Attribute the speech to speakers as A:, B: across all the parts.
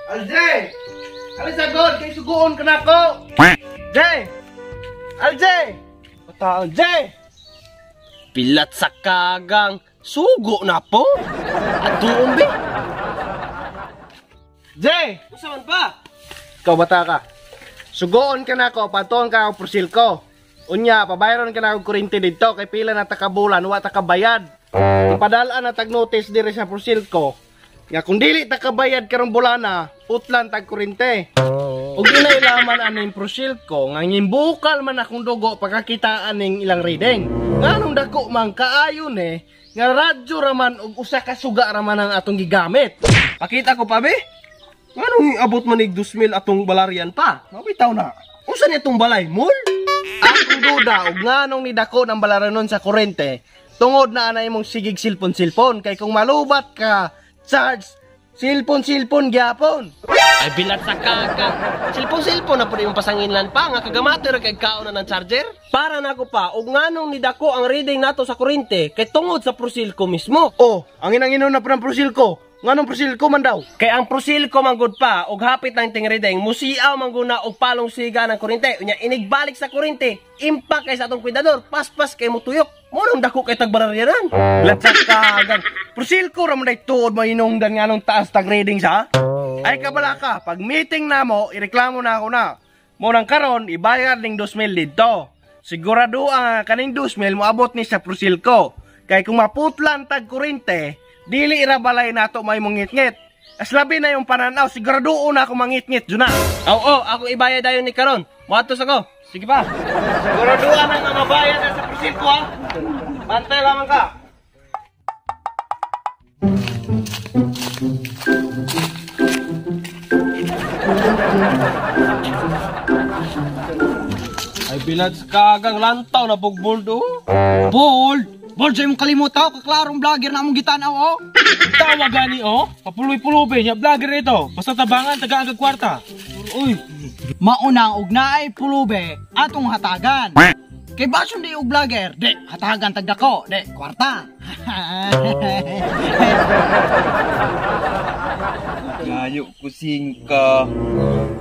A: Alje! Alis agad, kay suguon ka na ko! Jay! Alje! Pataon, Jay!
B: Pilat sa kagang, sugo na po? At doon be?
A: Jay!
B: Usa man pa?
A: Ikaw bata ka. Suguon ka na ko, patuon ka ang prosil ko. Unya, pabayaran ka na ang kurente dito, kay pila na takabulan, wa takabayad. Ipadalaan na tag-notice dire sa prosil ko. Nga kung dili takabayad karong bulana, utlan tag kurente. Ug inailaman aning prosil ko, nga ngimbukal man akong dugo pagkakitaan ning ilang reading. Nganong dako man kaayon nga radyo raman ug usa ka suga raman ang atong gigamit. Pakita ko pa be. Nganong abot man ig 2,000 atong balaryan pa? Mabitaw na. Unsa ni atong balay? Mall? Akong duda og nganong ni dako ng balaranon sa kurente. Tungod na anay mong sigig silpon-silpon kay kung malubat ka charge silpon gyapon.
B: Ay bilat sa kagang. Silpon na po yung pasanginlan pa nga kagamato ra kay kaon na ng charger. Para nako pa og nganong ni dako ang reading nato sa kurente kay tungod sa prosil ko mismo.
A: Oh, ang inanginaw na po ng prosil ko. Nganong prosil ko man daw?
B: Kay ang prosil ko manggod pa og hapit ng ting reading musiaw mangguna og palong siga ng kurente. Unya inigbalik sa kurente. Impact kay sa atong kwidador. Paspas kay mo tuyok. Munong dako kay tagbararyanan.
A: Latsak kagang. Prosil ko ramon day tuod mainungdan nganong taas tag reading sa. Ay kabala ka, pag meeting na mo, ireklamo na ako na. Munang karon ibayad ning 2,000 dito. Sigurado ang kaning 2,000 moabot ni sa prosil ko. Kay kung maputlan tag kurente, dili irabalay nato may mongit-ngit. As labi na yung pananaw, siguraduon na ako mangit-ngit dyan na.
B: Oo, ako ibayad dayon ni karon. Muatos ako. Sige pa.
A: Siguraduan na nga mabayad na sa prosil ko ha. Bantay lamang ka.
B: Ay bilad sa kagang lantaw na pugbold oh.
C: Bold! Bold sa'yo mong kalimutaw, kaklarong vlogger na among gitanaw, oh!
D: Tawa gani, oh! Papuloy-puloy niya, vlogger ito! Basta tabangan, taga-agag kwarta! Uy!
C: Maunang ugnaay pulube, atong hatagan! Kay bason di og vlogger, di, hatagan tagdako, di, kwarta!
E: Layo ko singka.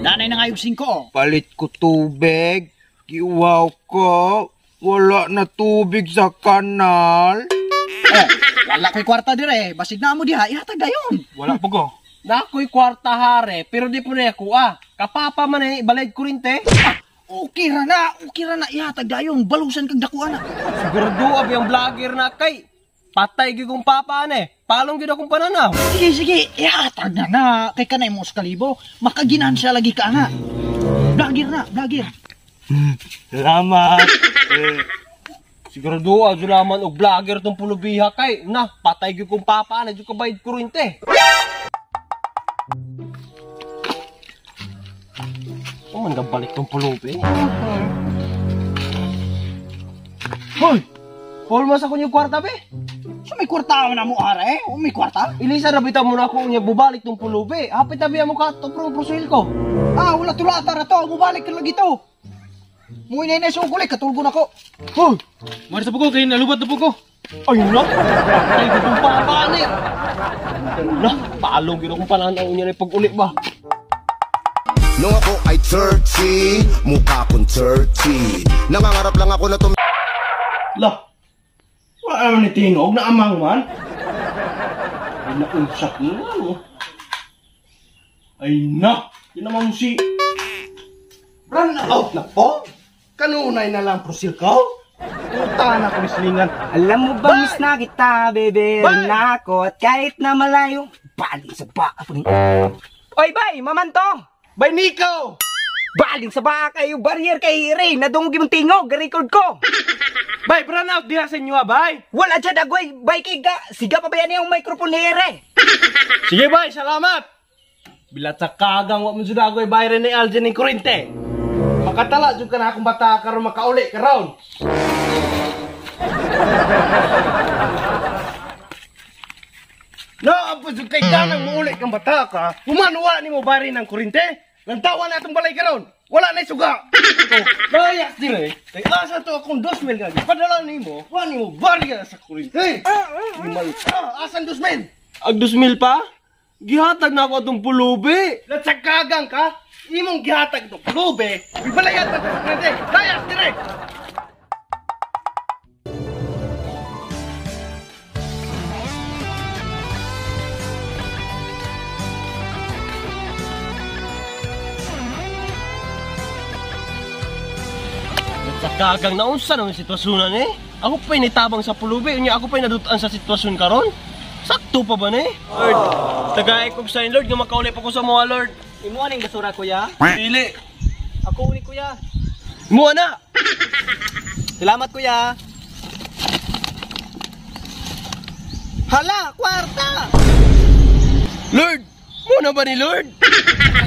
C: Nanay na ngayog singko,
E: Palit ko tubig. Kiwaw ko. Wala na tubig sa kanal.
C: oh, wala ko'y kwarta dire, basig na mo diha, ihatag dayon!
D: Wala po ko!
B: Nakoy kwarta hare, pero di po na ako kapapa man eh, balayad kurinte.
C: Okay ra na, ihatag dayon, balusan kag dakuan na.
B: Sigurado abi ang vlogger na kay. Patay gyud kong papa palong gyud akong pananaw.
C: Sige, ihatag na, kay kanay mo sa kalibo, makaginansya lagi ka na. Vlogger.
E: Salamat.
B: Sigurado adyo naman og vlogger tong pulubiha kay. Na, patay gyud kong papa gyud kabayad kurinte. Man gabalik tong pulubi. Hoy! Paul mas ako yung kwarta be.
C: So may kwarta na mo are, o may kwarta?
B: Ilisa rabita mo na ako niya bubalik tong pulubi. Hapit tabi mo ka to prosil ko.
C: Wala tulata ra to, mubalik ka lagi to. Muwi na sa ugulik, katulgo na ko.
D: Hoy! Mari sa po ko, kayo nalubat na po ko!
B: Ayun na! Patay ko kong papa na, palong gino kong pananaw niya na pag-uli ba?
F: Nung ako ay 30, mukha kong 30. Nangangarap lang ako na
A: Lah, wala naman ni Tingog na amang man. Ay naunsak mo ano. Ay na, yun naman si... Run out na po? Kanunay na lang prosil ko? Puta na ko mislingan.
G: Alam mo ba, miss na kita, bebe? Na ako at kahit na malayo, baling sa baka po rin. Oy, bay, mamanto!
A: Bay, Nico!
G: Baling sa baka yung barrier kay Ray, nadungi mong tingog, record ko!
A: Bay, run out diha sa inyo bay!
G: Wala dyan, agway, bay kiga, siga pa ba yan yung microphone ni Ray?
A: Sige bay, salamat! Bilat sa kagang wak mo dyan agoy bayran ni Aljen ni Kurinte. Makatala dyan ka na akong bata karon makauli karon. No, apo dyan kay kanang mauli kang bata ka. Humanuwa ni mo bayran ng Kurinte. Lantawan na itong balay karon. Wala na suga. Layas dire. Kay asa to akong 2,000 gagi. Padala nimo, wa nimo barya sa Kurinte. Asan 2,000?
B: Ag 2,000 pa? Gihatag na ako itong pulubi.
A: Latsagagang ka? Imong gihatag itong pulube. Ibalayad na ito sa kurente. Layas, dire!
B: Sa kagang naunsa naman sitwasyon na Ako pa'y nitabang sa pulubi, unya ako pa'y nadutaan sa sitwasyon karon. Sakto pa ba Lord, tagay kong sa Lord, nga makauli pa ko sa mga Lord.
G: Imo aning basura kuya.
B: Dili.
G: Ako uni kuya.
B: Mua na!
G: Salamat kuya. Hala, kwarta.
B: Lord! Muna ba ni Lord?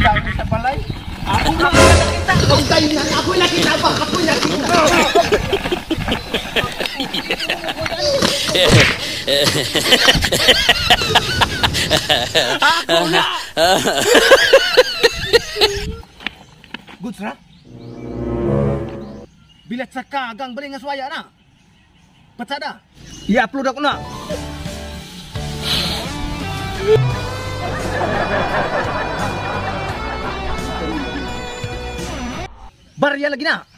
A: Dami sa balay.
G: Ako na nakita. Ako tayo na. Ako nakita ba? Ako nakita. Ako na.
C: Goods ra? Bilat sa kagang bali nga suwaya na. Patsada.
G: I-upload ako na.
C: Barya lagi na.